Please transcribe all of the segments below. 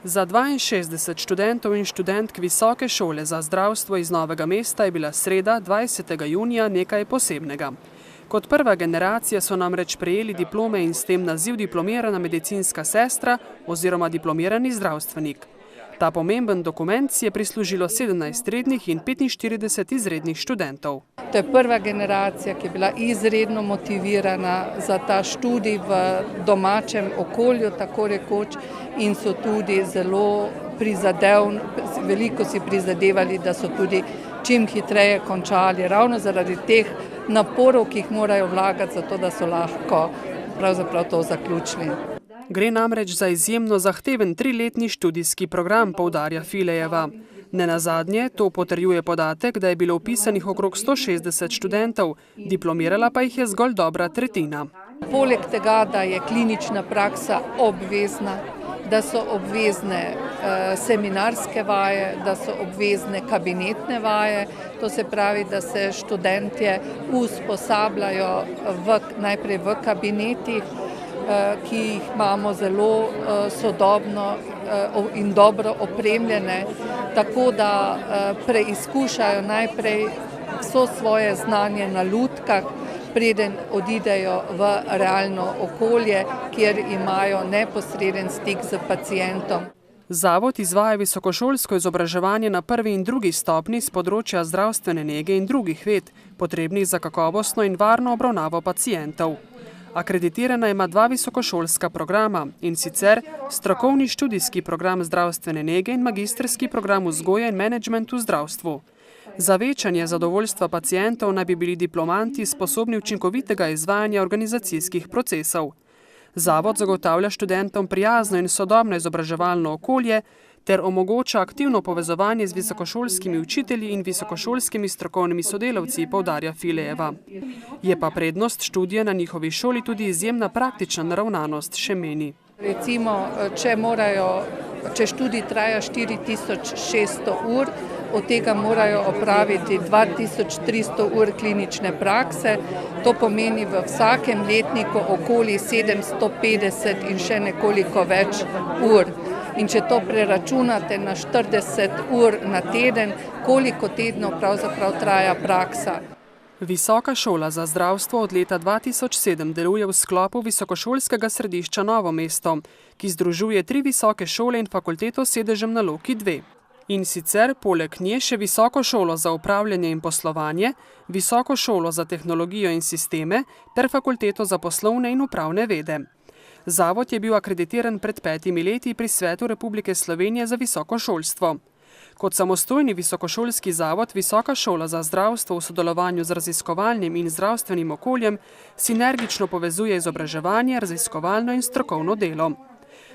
Za 62 študentov in študentk Visoke šole za zdravstvo iz Novega mesta je bila sreda 20. junija nekaj posebnega. Kot prva generacija so namreč prejeli diplome in s tem naziv diplomirana medicinska sestra oziroma diplomirani zdravstvenik. Ta pomemben dokument si je prislužilo 17 rednih in 45 izrednih študentov. To je prva generacija, ki je bila izredno motivirana za ta študij v domačem okolju, tako rekoč, in so tudi zelo veliko si prizadevali, da so tudi čim hitreje končali, ravno zaradi teh naporov, ki jih morajo vlagati, zato da so lahko pravzaprav to zaključili. Gre namreč za izjemno zahteven 3-letni študijski program, poudarja Filejeva. Nenazadnje to potrjuje podatek, da je bilo vpisanih okrog 160 študentov, diplomirala pa jih je zgolj dobra tretjina. Poleg tega, da je klinična praksa obvezna, da so obvezne seminarske vaje, da so obvezne kabinetne vaje, to se pravi, da se študentje usposabljajo najprej v kabinetih, ki jih imamo zelo sodobno in dobro opremljene, tako da preizkušajo najprej vso svoje znanje na lutkah, preden odidejo v realno okolje, kjer imajo neposreden stik z pacientom. Zavod izvaja visokošolsko izobraževanje na prvi in drugi stopnji z področja zdravstvene nege in drugih ved, potrebnih za kakovostno in varno obravnavo pacientov. Akreditirana ima 2 visokošolska programa, in sicer strokovni študijski program zdravstvene nege in magistrski program vzgoje in menedžment v zdravstvu. Za večanje zadovoljstva pacientov naj bi bili diplomanti sposobni učinkovitega izvajanja organizacijskih procesov. Zavod zagotavlja študentom prijazno in sodobno izobraževalno okolje ter omogoča aktivno povezovanje z visokošolskimi učitelji in visokošolskimi strokovnimi sodelavci, poudarja Filejeva. Je pa prednost študija na njihovi šoli tudi izjemna praktična naravnanost, še meni. Recimo, če študij traja 4600 ur, od tega morajo opraviti 2300 ur klinične prakse, to pomeni v vsakem letniku okoli 750 in še nekoliko več ur. In če to preračunate na 40 ur na teden, koliko tednov pravzaprav traja praksa. Visoka šola za zdravstvo od leta 2007 deluje v sklopu Visokošolskega središča Novo mesto, ki združuje 3 visoke šole in fakulteto s sedežem na Loki 2. In sicer poleg nje še Visoko šolo za upravljanje in poslovanje, Visoko šolo za tehnologijo in sisteme ter fakulteto za poslovne in upravne vede. Zavod je bil akreditiran pred 5 leti pri Svetu Republike Slovenije za visoko šolstvo. Kot samostojni visokošolski zavod Visoka šola za zdravstvo v sodelovanju z raziskovalnim in zdravstvenim okoljem sinergično povezuje izobraževanje, raziskovalno in strokovno delo.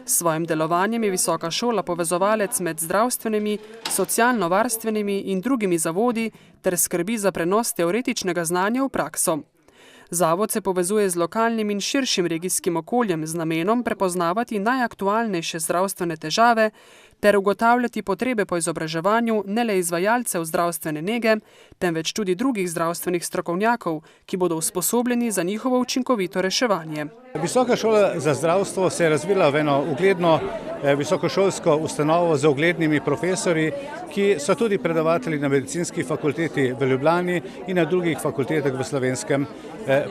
S svojim delovanjem je Visoka šola povezovalec med zdravstvenimi, socialno-varstvenimi in drugimi zavodi ter skrbi za prenos teoretičnega znanja v prakso. Zavod se povezuje z lokalnim in širšim regijskim okoljem z namenom prepoznavati najaktualnejše zdravstvene težave ter ugotavljati potrebe po izobraževanju ne le izvajalcev zdravstvene nege, temveč tudi drugih zdravstvenih strokovnjakov, ki bodo usposobljeni za njihovo učinkovito reševanje. Visoka šola za zdravstvo se je razvila v eno ugledno visokošolsko ustanovo z uglednimi profesorji, ki so tudi predavatelji na medicinski fakulteti v Ljubljani in na drugih fakultetah v slovenskem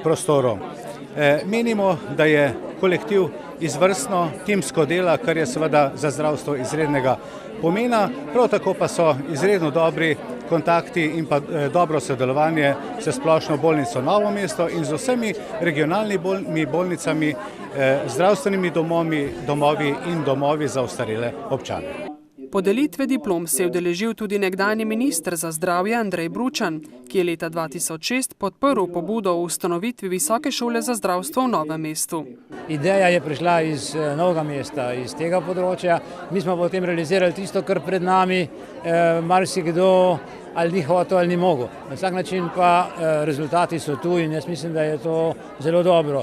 prostoru. Menimo, da je kolektiv izvrstno timsko dela, kar je seveda za zdravstvo izrednega pomena, prav tako pa so izredno dobri kontakti in pa dobro sodelovanje s splošno bolnico Novo mesto in z vsemi regionalnimi bolnicami, zdravstvenimi domovi in domovi za ostarele občane. Podelitve diplom se je udeležil tudi nekdanji minister za zdravje Andrej Bručan, ki je leta 2006 podprl pobudo o ustanovitvi Visoke šole za zdravstvo v Novem mestu. Ideja je prišla iz Novega mesta, iz tega področja. Mi smo potem realizirali tisto, kar pred nami marsikdo ali ni hotel ali ni mogel. Na vsak način pa rezultati so tu in jaz mislim, da je to zelo dobro.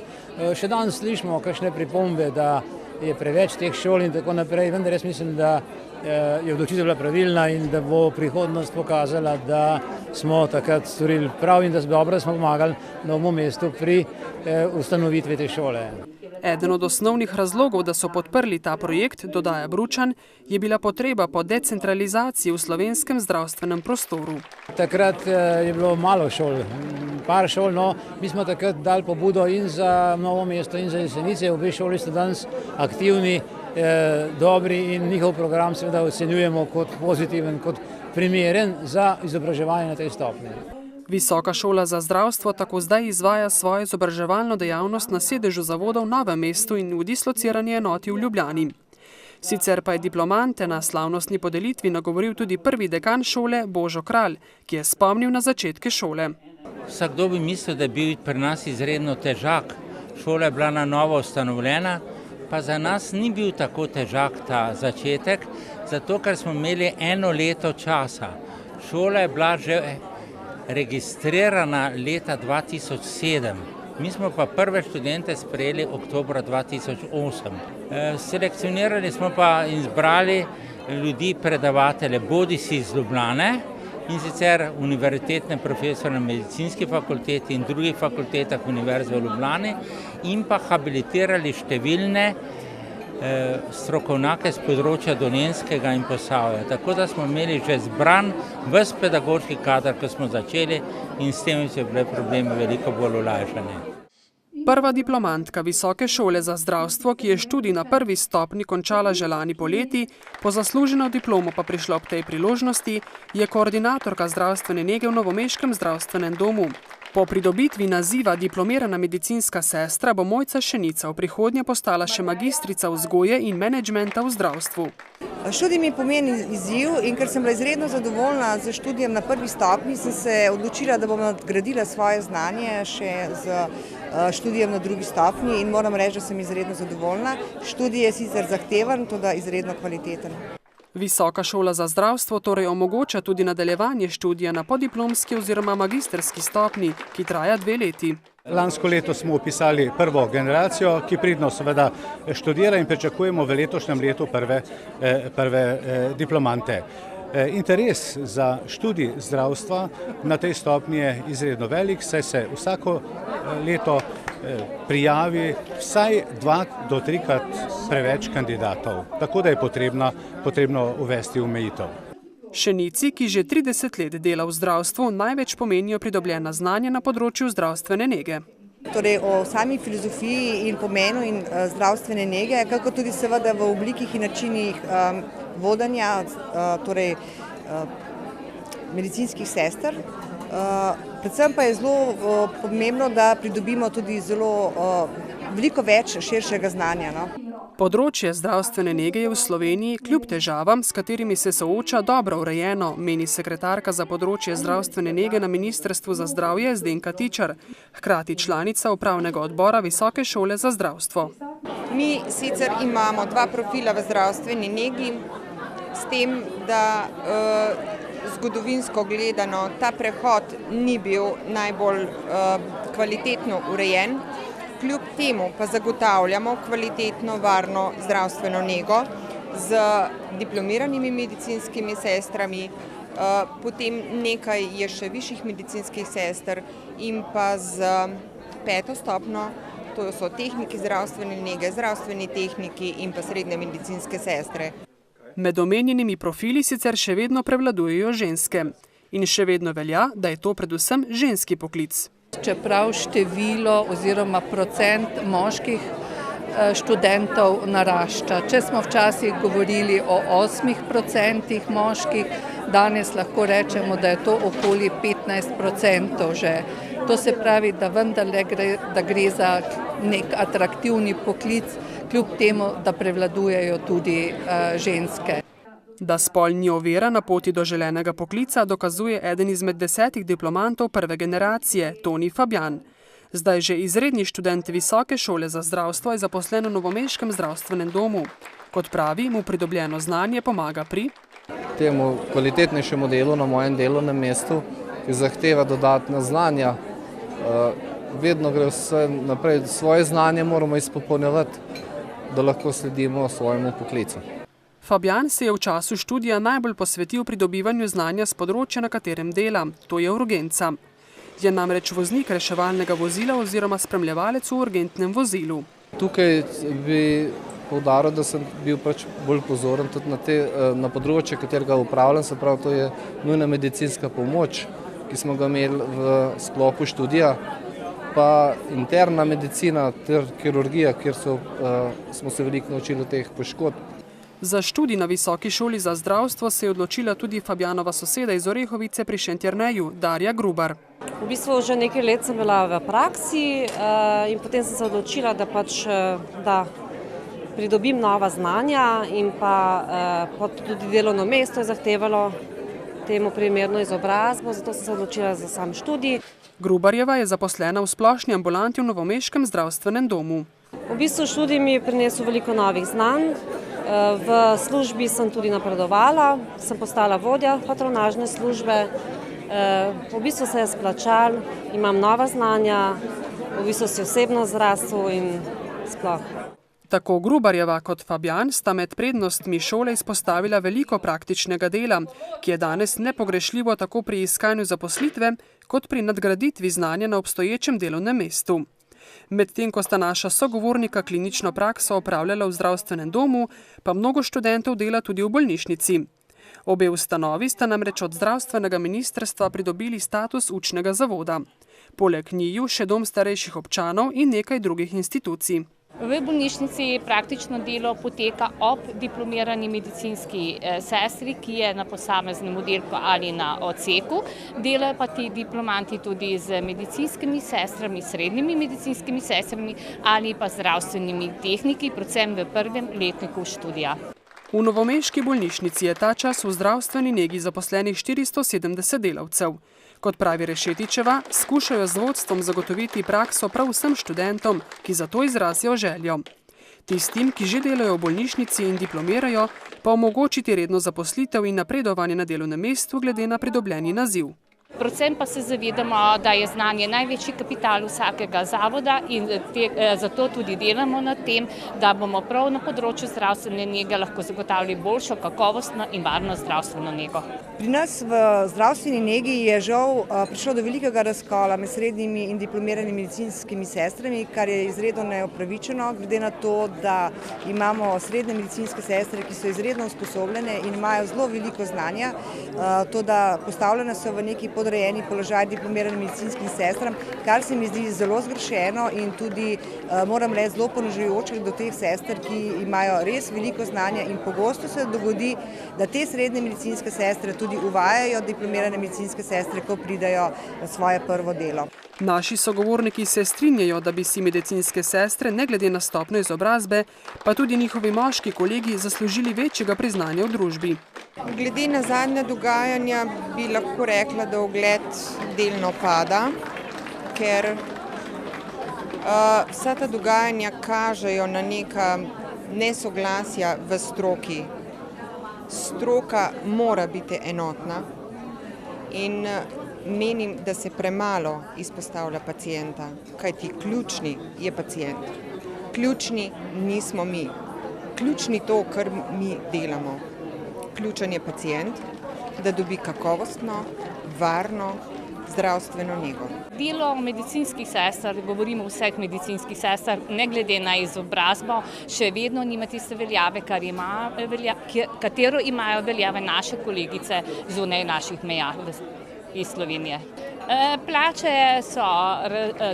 Še danes slišimo kakšne pripombe, da je preveč teh šol in tako naprej, vendar jaz mislim, da je odločitev bila pravilna in da bo prihodnost pokazala, da smo takrat storili prav in da smo pomagali Novemu mestu pri ustanovitvi te šole. Eden od osnovnih razlogov, da so podprli ta projekt, dodaja Bručan, je bila potreba po decentralizaciji v slovenskem zdravstvenem prostoru. Takrat je bilo malo šol, par šol, no, mi smo takrat dali pobudo in za Novo mesto in za Jesenice, obe šoli sta danes aktivni, dobri in njihov program seveda ocenjujemo kot pozitiven, kot primeren za izobraževanje na tej stopnji. Visoka šola za zdravstvo tako zdaj izvaja svojo izobraževalno dejavnost na sedežu zavoda v Novem mestu in v dislocirani enoti v Ljubljani. Sicer pa je diplomante na slavnostni podelitvi nagovoril tudi prvi dekan šole Božo Kralj, ki je spomnil na začetke šole. Vsakdo bi mislil, da je bil pri nas izredno težak. Šola je bila na novo ustanovljena, pa za nas ni bil tako težak ta začetek, zato ker smo imeli 1 leto časa. Šola je bila že registrirana leta 2007. Mi smo pa prve študente sprejeli oktobra 2008. Selekcionirali smo pa in izbrali ljudi, predavatelje, bodisi iz Ljubljane, in sicer univerzitetne profesore na medicinski fakulteti in drugih fakultetah Univerze v Ljubljani, in pa habilitirali številne strokovnjake z področja Dolenjskega in Posavja. Tako da smo imeli že zbran ves pedagoški kader, ko smo začeli, in s tem so bile problemi veliko bolj olajšane. Prva diplomantka Visoke šole za zdravstvo, ki je študij na prvi stopnji končala že lani poleti, po zasluženo diplomo pa prišla ob tej priložnosti, je koordinatorka zdravstvene nege v novomeškem zdravstvenem domu. Po pridobitvi naziva diplomirana medicinska sestra bo Mojca Šenica v prihodnje postala še magistrica vzgoje in menedžmenta v zdravstvu. Študij mi pomeni izziv in ker sem bila izredno zadovoljna z študijem na prvi stopnji, sem se odločila, da bom nadgradila svoje znanje še z študijem na drugi stopnji in moram reči, da sem izredno zadovoljna. Študij je sicer zahteven, toda izredno kvaliteten. Visoka šola za zdravstvo torej omogoča tudi nadaljevanje študija na podiplomski oziroma magistrski stopnji, ki traja 2 leti. Lansko leto smo vpisali prvo generacijo, ki pridno seveda študira, in pričakujemo v letošnjem letu prve diplomante. Interes za študij zdravstva na tej stopnji je izredno velik, saj se vsako leto prijavi vsaj 2 do 3-krat preveč kandidatov, tako da je potrebno uvesti omejitev. Šenici, ki že 30 let dela v zdravstvu, največ pomenijo pridobljena znanja na področju zdravstvene nege. Torej o sami filozofiji in pomenu in zdravstvene nege, kako tudi seveda v oblikih in načinih vodenja, torej medicinskih sester. Predvsem pa je zelo pomembno, da pridobimo tudi zelo veliko več širšega znanja. Področje zdravstvene nege je v Sloveniji kljub težavam, s katerimi se sooča, dobro urejeno, meni sekretarka za področje zdravstvene nege na Ministrstvu za zdravje Zdenka Tičar, hkrati članica upravnega odbora Visoke šole za zdravstvo. Mi sicer imamo 2 profila v zdravstveni negi, s tem, da zgodovinsko gledano ta prehod ni bil najbolj kvalitetno urejen. Kljub temu pa zagotavljamo kvalitetno, varno zdravstveno nego z diplomiranimi medicinskimi sestrami, potem nekaj je še višjih medicinskih sester in pa z 5. stopnjo, to so tehniki zdravstvene nege, zdravstveni tehniki in pa srednje medicinske sestre. Med omenjenimi profili sicer še vedno prevladujejo ženske. In še vedno velja, da je to predvsem ženski poklic. Čeprav število oziroma procent moških študentov narašča. Če smo včasih govorili o 8% moških, danes lahko rečemo, da je to okoli 15% že. To se pravi, da vendarle gre za nek atraktivni poklic, kljub temu, da prevladujejo tudi ženske. Da spol ni ovira na poti do želenega poklica, dokazuje eden izmed 10 diplomantov prve generacije, Toni Fabjan. Zdaj že izredni študent Visoke šole za zdravstvo je zaposlen v novomeškem zdravstvenem domu. Kot pravi, mu pridobljeno znanje pomaga pri temu kvalitetnejšemu delu na mojem delovnem mestu, ki zahteva dodatna znanja. Vedno gre vse naprej, svoje znanje moramo izpopolnjevati da lahko sledimo svojemu poklicu. Fabijan se je v času študija najbolj posvetil pridobivanju znanja z področja, na katerem dela, to je urgenca. Je namreč voznik reševalnega vozila oziroma spremljevalec v urgentnem vozilu. Tukaj bi poudaril, da sem bil bolj pozoren tudi na področje, katerega upravljam, se pravi, to je nujna medicinska pomoč, ki smo ga imeli v sklopu študija, pa interna medicina ter kirurgija, kjer smo se veliko naučili teh poškodb. Za študij na Visoki šoli za zdravstvo se je odločila tudi Fabijanova soseda iz Orehovice pri Šentjerneju, Darja Grubar. V bistvu že nekaj let sem bila v praksi in potem sem se odločila, da pridobim nova znanja in pa tudi delovno mesto je zahtevalo temu primerno izobrazbo, zato sem se odločila za sam študij. Grubarjeva je zaposlena v splošni ambulanti v novomeškem zdravstvenem domu. V bistvu študij mi je prinesel veliko novih znanj. V službi sem tudi napredovala, sem postala vodja patronažne službe. V bistvu se je splačal, imam nova znanja, v bistvu si osebno zrastel in sploh. Tako Grubarjeva kot Fabijan sta med prednostmi šole izpostavila veliko praktičnega dela, ki je danes nepogrešljivo tako pri iskanju zaposlitve, kot pri nadgraditvi znanja na obstoječem delovnem mestu. Medtem ko sta naša sogovornika klinično prakso opravljala v zdravstvenem domu, pa mnogo študentov dela tudi v bolnišnici. Obe ustanovi sta namreč od zdravstvenega ministrstva pridobili status učnega zavoda. Poleg njiju še dom starejših občanov in nekaj drugih institucij. V bolnišnici praktično delo poteka ob diplomirani medicinski sestri, ki je na posameznem oddelku ali na odseku. Delajo pa ti diplomanti tudi z medicinskimi sestrami, srednjimi medicinskimi sestrami ali pa zdravstvenimi tehniki, predvsem v prvem letniku študija. V novomeški bolnišnici je ta čas v zdravstveni negi zaposlenih 470 delavcev. Kot pravi Rešetičeva, skušajo z vodstvom zagotoviti prakso prav vsem študentom, ki za to izrazijo željo. Tistim, ki že delajo v bolnišnici in diplomirajo, pa omogočiti redno zaposlitev in napredovanje na delovnem mestu glede na pridobljeni naziv. Predvsem pa se zavedamo, da je znanje največji kapital vsakega zavoda in zato tudi delamo na tem, da bomo prav na področju zdravstvene nege lahko zagotavljali boljšo, kakovostno in varno zdravstveno nego. Pri nas v zdravstveni negi je žal prišlo do velikega razkola med srednjimi in diplomiranimi medicinskimi sestrami, kar je izredno neopravičeno, glede na to, da imamo srednje medicinske sestre, ki so izredno usposobljene in imajo zelo veliko znanja, to da postavljene so v neki podrejeni položaj diplomiranim medicinskim sestram, kar se mi zdi zelo zgrešeno in tudi, moram reči, zelo ponižujoče do teh sester, ki imajo res veliko znanja in pogosto se dogodi, da te srednje medicinske sestre tudi uvajajo diplomirane medicinske sestre, ko pridajo na svoje prvo delo. Naši sogovorniki se strinjajo, da bi si medicinske sestre, ne glede na stopnjo izobrazbe, pa tudi njihovi moški kolegi zaslužili večjega priznanja v družbi. Glede na zadnja dogajanja bi lahko rekla, da ugled delno pada, ker vsa ta dogajanja kažejo na neka nesoglasja v stroki. Stroka mora biti enotna in menim, da se premalo izpostavlja pacienta, kajti ključni je pacient. Ključni nismo mi. Ključni to, kar mi delamo. Ključen je pacient, da dobi kakovostno, varno zdravstveno nego. Delo medicinskih sester, govorimo o vseh medicinskih sester, ne glede na izobrazbo, še vedno nima tiste veljave, katero imajo veljave naše kolegice zunaj naših meja iz Slovenije. Plače so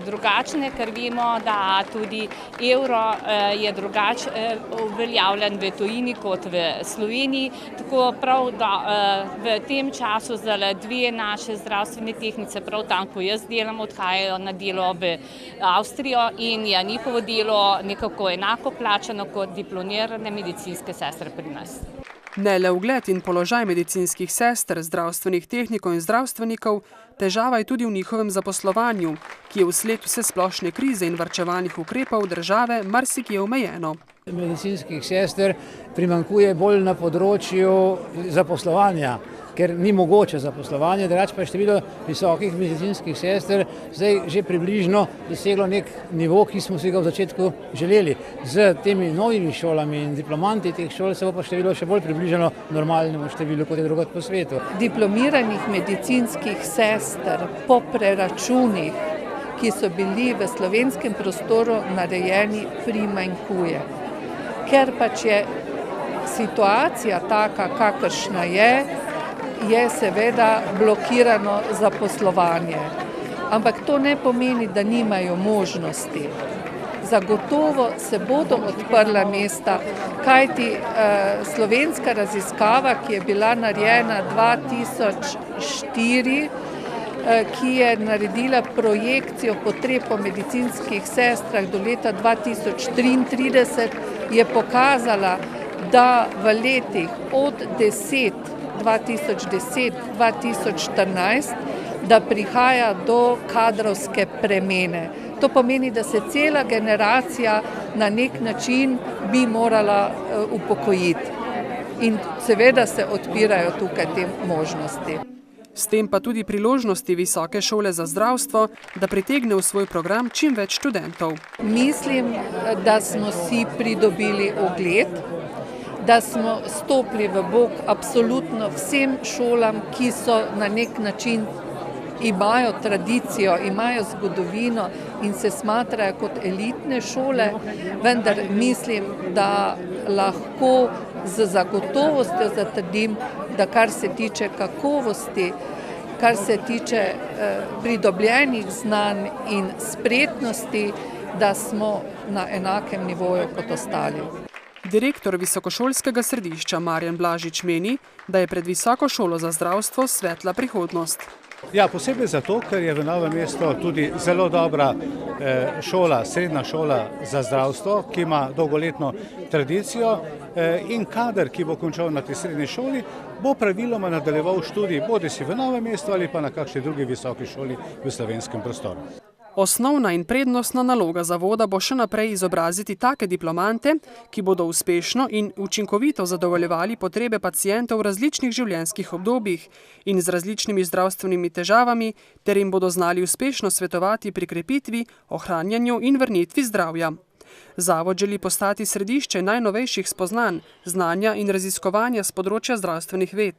drugačne, ker vemo, da tudi evro je drugače uveljavljen v tujini kot v Sloveniji. Tako prav, da v tem času zdaj dve naše zdravstvene tehnice, prav tam, ko jaz delam, odhajajo na delo v Avstrijo in je njihovo delo nekako enako plačano kot diplomirane medicinske sestre pri nas. Ne le ugled in položaj medicinskih sester, zdravstvenih tehnikov in zdravstvenikov, težava je tudi v njihovem zaposlovanju, ki je vsled vsesplošne krize in varčevalnih ukrepov države marsikje omejeno. Medicinskih sester primanjkuje bolj na področju zaposlovanja. ker ni mogoče zaposlovanje, drugače pa je število visokih medicinskih sester zdaj že približno doseglo nek nivo, ki smo si ga v začetku želeli. Z temi novimi šolami in diplomanti teh šol se bo pa število še bolj približano normalnemu številu, kot je drugod po svetu. Diplomiranih medicinskih sester po preračunih, ki so bili v slovenskem prostoru narejeni, primanjkuje. Ker pač je situacija taka, kakršna je seveda blokirano zaposlovanje. Ampak to ne pomeni, da nimajo možnosti. Zagotovo se bodo odprla mesta, kajti slovenska raziskava, ki je bila narejena 2004, ki je naredila projekcijo potreb po medicinskih sestrah do leta 2033, je pokazala, da v letih od 2010-2014, da prihaja do kadrovske premene. To pomeni, da se cela generacija na nek način bi morala upokojiti. In seveda se odpirajo tukaj te možnosti. S tem pa tudi priložnosti Visoke šole za zdravstvo, da pritegne v svoj program čim več študentov. Mislim, da smo si pridobili ugled, da smo stopili v bok absolutno vsem šolam, ki so na nek način imajo tradicijo, imajo zgodovino in se smatrajo kot elitne šole, vendar mislim, da lahko z zagotovostjo zatrdim, da kar se tiče kakovosti, kar se tiče pridobljenih znanj in spretnosti, da smo na enakem nivoju kot ostali. Direktor Visokošolskega središča Marjan Blažič meni, da je pred Visoko šolo za zdravstvo svetla prihodnost. Ja, posebej zato, ker je v Novem mestu tudi zelo dobra šola, srednja šola za zdravstvo, ki ima dolgoletno tradicijo in kader, ki bo končal na tej srednji šoli, bo praviloma nadaljeval študij bodisi v Novem mestu ali pa na kakšni drugi visoki šoli v slovenskem prostoru. Osnovna in prednostna naloga zavoda bo še naprej izobraziti take diplomante, ki bodo uspešno in učinkovito zadovoljevali potrebe pacientov v različnih življenjskih obdobjih in z različnimi zdravstvenimi težavami, ter jim bodo znali uspešno svetovati pri krepitvi, ohranjanju in vrnitvi zdravja. Zavod želi postati središče najnovejših spoznanj, znanja in raziskovanja s področja zdravstvenih ved.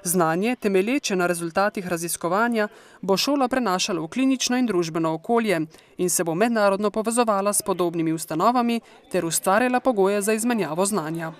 Znanje, temelječe na rezultatih raziskovanja, bo šola prenašala v klinično in družbeno okolje in se bo mednarodno povezovala s podobnimi ustanovami ter ustvarjala pogoje za izmenjavo znanja.